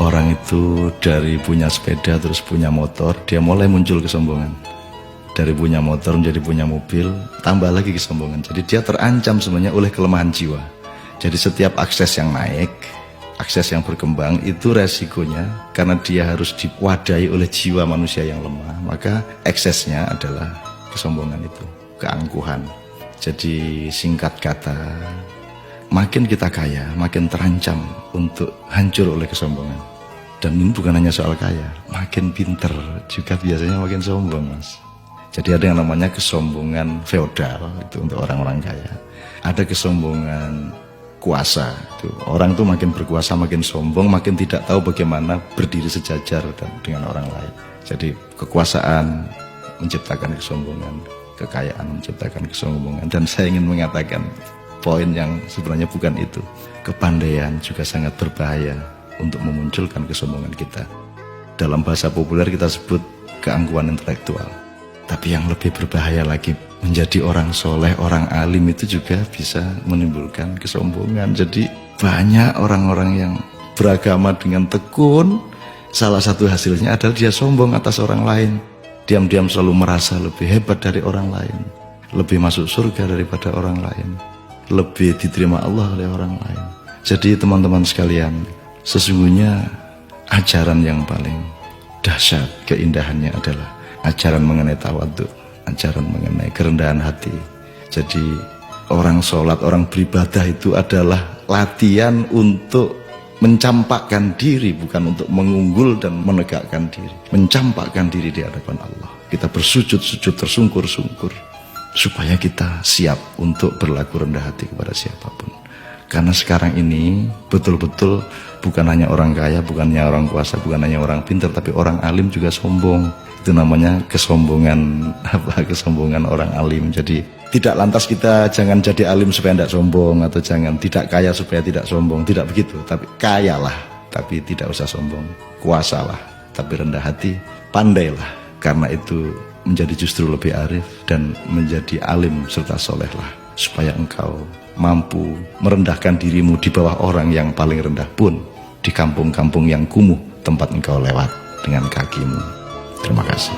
Orang itu dari punya sepeda terus punya motor, dia mulai muncul kesombongan. Dari punya motor menjadi punya mobil, tambah lagi kesombongan. Jadi dia terancam sebenarnya oleh kelemahan jiwa. Jadi setiap akses yang naik, akses yang berkembang, itu resikonya karena dia harus diwadahi oleh jiwa manusia yang lemah, maka eksesnya adalah kesombongan itu, keangkuhan. Jadi singkat kata, makin kita kaya, makin terancam untuk hancur oleh kesombongan. Dan ini bukan hanya soal kaya, makin pinter juga biasanya makin sombong, Mas. Jadi ada yang namanya kesombongan feodal, itu untuk orang-orang kaya. Ada kesombongan kuasa, itu orang tuh makin berkuasa makin sombong, makin tidak tahu bagaimana berdiri sejajar dengan orang lain. Jadi kekuasaan menciptakan kesombongan, kekayaan menciptakan kesombongan. Dan saya ingin mengatakan poin yang sebenarnya bukan itu. Kepandaian juga sangat berbahaya untuk memunculkan kesombongan kita. Dalam bahasa populer kita sebut keangkuhan intelektual. Tapi yang lebih berbahaya lagi, menjadi orang soleh, orang alim itu juga bisa menimbulkan kesombongan. Jadi banyak orang-orang yang beragama dengan tekun, salah satu hasilnya adalah dia sombong atas orang lain. Diam-diam selalu merasa lebih hebat dari orang lain, lebih masuk surga daripada orang lain, lebih diterima Allah oleh orang lain. Jadi teman-teman sekalian, sesungguhnya ajaran yang paling dahsyat keindahannya adalah ajaran mengenai tawadhu, ajaran mengenai kerendahan hati. Jadi orang sholat, orang beribadah itu adalah latihan untuk mencampakkan diri, bukan untuk mengunggul dan menegakkan diri. Mencampakkan diri di hadapan Allah. Kita bersujud-sujud tersungkur-sungkur supaya kita siap untuk berlaku rendah hati kepada siapapun. Karena sekarang ini betul-betul bukan hanya orang kaya, bukan hanya orang kuasa, bukan hanya orang pintar, tapi orang alim juga sombong. Itu namanya kesombongan kesombongan orang alim. Jadi tidak lantas kita jangan jadi alim supaya tidak sombong, atau jangan tidak kaya supaya tidak sombong, tidak begitu. Tapi kayalah tapi tidak usah sombong, kuasalah tapi rendah hati, pandailah, karena itu menjadi justru lebih arif dan menjadi alim serta solehlah, supaya engkau mampu merendahkan dirimu di bawah orang yang paling rendah pun di kampung-kampung yang kumuh tempat engkau lewat dengan kakimu. Terima kasih.